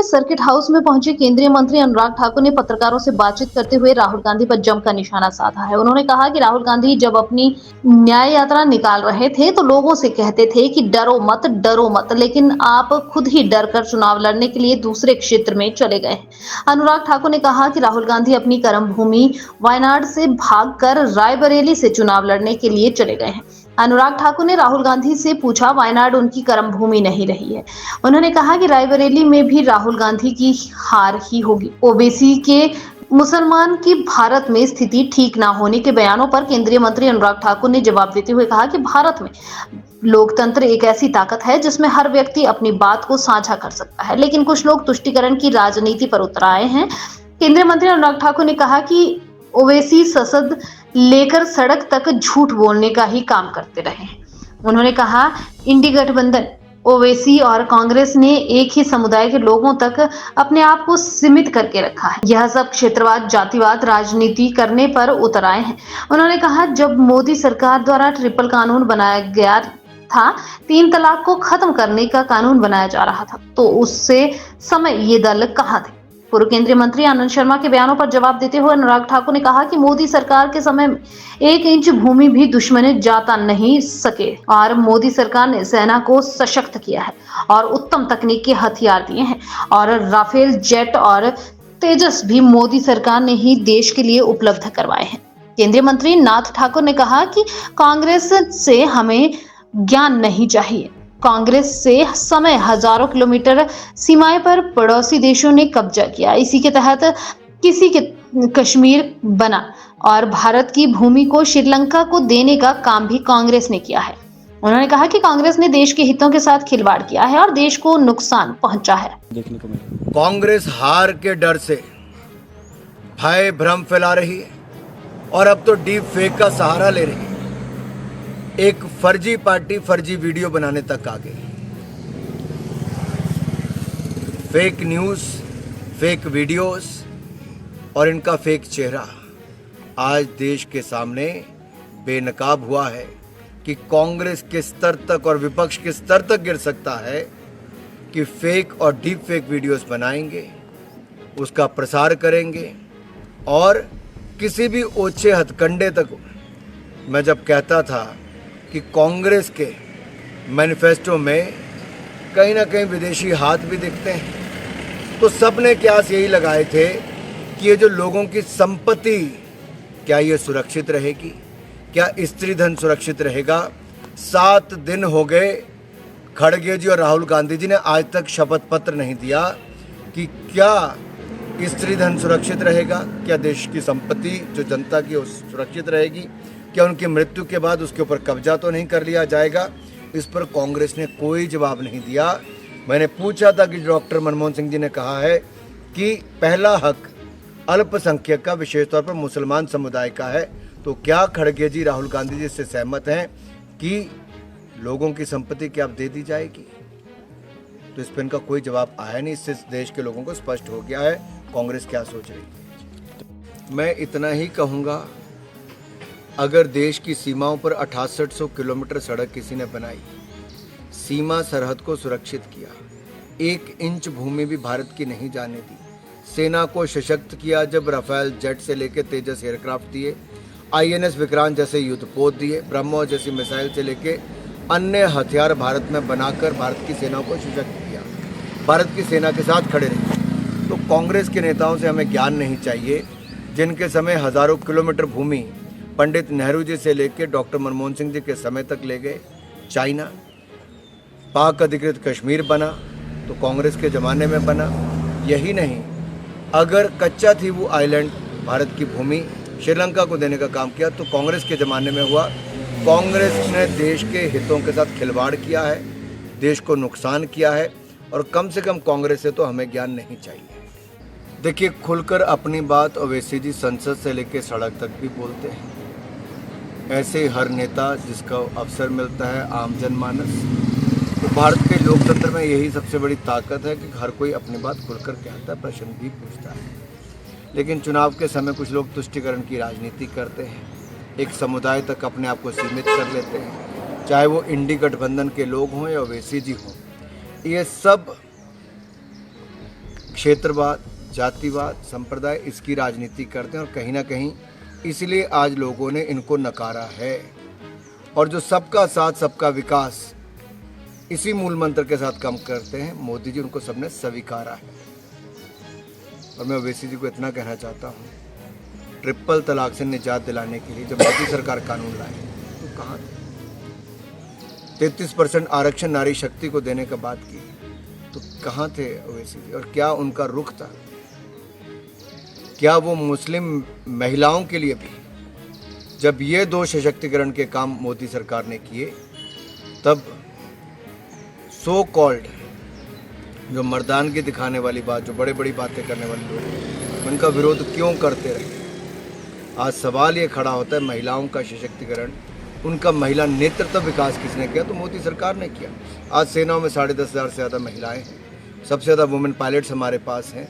के circuit house में पहुंचे केंद्रीय मंत्री अनुराग ठाकुर ने पत्रकारों से बातचीत करते हुए राहुल गांधी पर जमकर निशाना साधा है। उन्होंने कहा कि राहुल गांधी जब अपनी न्याय यात्रा निकाल रहे थे तो लोगों से कहते थे कि डरो मत, लेकिन आप खुद ही डर कर चुनाव लड़ने के लिए दूसरे क्षेत्र में चले गए हैं। अनुराग ठाकुर ने कहा कि राहुल गांधी अपनी कर्म भूमि वायनाड से भागकर रायबरेली से चुनाव लड़ने के लिए चले गए हैं। अनुराग ठाकुर ने राहुल गांधी से पूछा, वायनाड उनकी कर्म भूमि नहीं रही है। उन्होंने कहा कि रायबरेली में भी राहुल गांधी की हार ही होगी। ओबीसी के मुसलमान की भारत में स्थिति ठीक ना होने के बयानों पर केंद्रीय मंत्री अनुराग ठाकुर ने जवाब देते हुए कहा कि भारत में लोकतंत्र एक ऐसी ताकत है जिसमें हर व्यक्ति अपनी बात को साझा कर सकता है, लेकिन कुछ लोग तुष्टीकरण की राजनीति पर उतर आए हैं। केंद्रीय मंत्री अनुराग ठाकुर ने कहा कि ओवैसी संसद लेकर सड़क तक झूठ बोलने का ही काम करते रहे हैं। उन्होंने कहा, इंडी गठबंधन, ओवैसी और कांग्रेस ने एक ही समुदाय के लोगों तक अपने आप को सीमित करके रखा है। यह सब क्षेत्रवाद, जातिवाद राजनीति करने पर उतर आए हैं। उन्होंने कहा, जब मोदी सरकार द्वारा ट्रिपल कानून बनाया गया था, 3 तलाक को खत्म करने का कानून बनाया जा रहा था, तो उससे समय ये दल कहां थे। पूर्व केंद्रीय मंत्री आनंद शर्मा के बयानों पर जवाब देते हुए अनुराग ठाकुर ने कहा कि मोदी सरकार के समय में 1 इंच भूमि भी दुश्मन जाता नहीं सके और मोदी सरकार ने सेना को सशक्त किया है और उत्तम तकनीक के हथियार दिए हैं और राफेल जेट और तेजस भी मोदी सरकार ने ही देश के लिए उपलब्ध करवाए हैं। केंद्रीय मंत्री नाथ ठाकुर ने कहा कि कांग्रेस से हमें ज्ञान नहीं चाहिए। कांग्रेस से समय हजारों किलोमीटर सीमाएं पर पड़ोसी देशों ने कब्जा किया। इसी के तहत किसी के कश्मीर बना और भारत की भूमि को श्रीलंका को देने का काम भी कांग्रेस ने किया है। उन्होंने कहा कि कांग्रेस ने देश के हितों के साथ खिलवाड़ किया है और देश को नुकसान पहुंचा है। देखने को मिला कांग्रेस हार के डर से भय भ्रम फैला रही है और अब तो डीप फेक का सहारा ले रही है। एक फर्जी पार्टी फर्जी वीडियो बनाने तक आ गई। फेक न्यूज, फेक वीडियोस और इनका फेक चेहरा आज देश के सामने बेनकाब हुआ है कि कांग्रेस किस स्तर तक और विपक्ष किस स्तर तक गिर सकता है कि फेक और डीप फेक वीडियोस बनाएंगे, उसका प्रसार करेंगे और किसी भी ओछे हथकंडे तक। मैं जब कहता था कि कांग्रेस के मैनिफेस्टो में कहीं ना कहीं विदेशी हाथ भी दिखते हैं, तो सबने क्यास यही लगाए थे कि ये जो लोगों की संपत्ति, क्या ये सुरक्षित रहेगी, क्या स्त्री धन सुरक्षित रहेगा। 7 दिन हो गए, खड़गे जी और राहुल गांधी जी ने आज तक शपथ पत्र नहीं दिया कि क्या स्त्री धन सुरक्षित रहेगा, क्या देश की संपत्ति जो जनता की सुरक्षित रहेगी, क्या उनकी मृत्यु के बाद उसके ऊपर कब्जा तो नहीं कर लिया जाएगा। इस पर कांग्रेस ने कोई जवाब नहीं दिया। मैंने पूछा था कि डॉक्टर मनमोहन सिंह जी ने कहा है कि पहला हक अल्पसंख्यक का, विशेष तौर पर मुसलमान समुदाय का है, तो क्या खड़गे जी राहुल गांधी जी से सहमत हैं कि लोगों की संपत्ति क्या अब दे दी जाएगी। तो इस पर इनका कोई जवाब आया नहीं। इससे देश के लोगों को स्पष्ट हो गया है कांग्रेस क्या सोच रही है। मैं इतना ही कहूँगा, अगर देश की सीमाओं पर 6800 किलोमीटर सड़क किसी ने बनाई, सीमा सरहद को सुरक्षित किया, 1 इंच भूमि भी भारत की नहीं जाने दी, सेना को सशक्त किया, जब राफेल जेट से लेकर तेजस एयरक्राफ्ट दिए, INS विक्रांत जैसे युद्धपोत दिए, ब्रह्मोस जैसी मिसाइल से लेकर अन्य हथियार भारत में बनाकर भारत की सेना को सशक्त किया, भारत की सेना के साथ खड़े रहे। तो कांग्रेस के नेताओं से हमें ज्ञान नहीं चाहिए, जिनके समय हजारों किलोमीटर भूमि पंडित नेहरू जी से लेकर डॉक्टर मनमोहन सिंह जी के समय तक ले गए चाइना। पाक अधिकृत कश्मीर बना तो कांग्रेस के ज़माने में बना। यही नहीं, अगर कच्चा थी वो आइलैंड भारत की भूमि श्रीलंका को देने का काम किया तो कांग्रेस के ज़माने में हुआ। कांग्रेस ने देश के हितों के साथ खिलवाड़ किया है, देश को नुकसान किया है और कम से कम कांग्रेस से तो हमें ज्ञान नहीं चाहिए। देखिए, खुलकर अपनी बात ओवैसी जी संसद से लेकर सड़क तक भी बोलते हैं। ऐसे हर नेता जिसका अवसर मिलता है, आम जनमानस, तो भारत के लोकतंत्र में यही सबसे बड़ी ताकत है कि हर कोई अपनी बात खुलकर कहता है, प्रश्न भी पूछता है। लेकिन चुनाव के समय कुछ लोग तुष्टीकरण की राजनीति करते हैं, एक समुदाय तक अपने आप को सीमित कर लेते हैं, चाहे वो इंडी गठबंधन के लोग हों या ओवैसी जी हों। ये सब क्षेत्रवाद, जातिवाद, संप्रदाय इसकी राजनीति करते हैं और कहीं ना कहीं इसलिए आज लोगों ने इनको नकारा है। और जो सबका साथ सबका विकास इसी मूल मंत्र के साथ काम करते हैं मोदी जी, उनको सबने स्वीकारा है। और मैं ओवैसी जी को इतना कहना चाहता हूँ, ट्रिपल तलाक से निजात दिलाने के लिए जब मोदी सरकार कानून लाए तो कहाँ थे? 33% आरक्षण नारी शक्ति को देने का बात की तो कहाँ थे ओवैसी जी? और क्या उनका रुख था? क्या वो मुस्लिम महिलाओं के लिए भी जब ये 2 सशक्तिकरण के काम मोदी सरकार ने किए, तब सो कॉल्ड जो मर्दानगी दिखाने वाली बात, जो बड़े बड़ी बातें करने वाले लोग, उनका विरोध क्यों करते रहे? आज सवाल ये खड़ा होता है, महिलाओं का सशक्तिकरण, उनका महिला नेतृत्व विकास किसने किया? तो मोदी सरकार ने किया। आज सेनाओं में 10,500 से ज़्यादा महिलाएं हैं, सबसे ज़्यादा वुमेन पायलट्स हमारे पास हैं।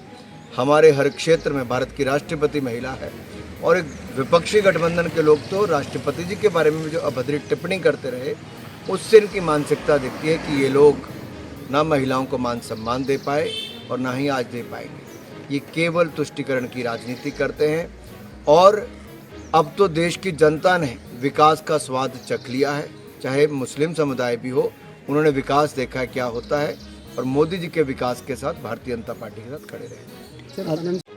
हमारे हर क्षेत्र में भारत की राष्ट्रपति महिला है। और एक विपक्षी गठबंधन के लोग तो राष्ट्रपति जी के बारे में जो अभद्र टिप्पणी करते रहे, उससे इनकी मानसिकता दिखती है कि ये लोग ना महिलाओं को मान सम्मान दे पाए और ना ही आज दे पाएंगे। ये केवल तुष्टीकरण की राजनीति करते हैं। और अब तो देश की जनता ने विकास का स्वाद चख लिया है, चाहे मुस्लिम समुदाय भी हो, उन्होंने विकास देखा है क्या होता है। और मोदी जी के विकास के साथ भारतीय जनता पार्टी के साथ खड़े रहे।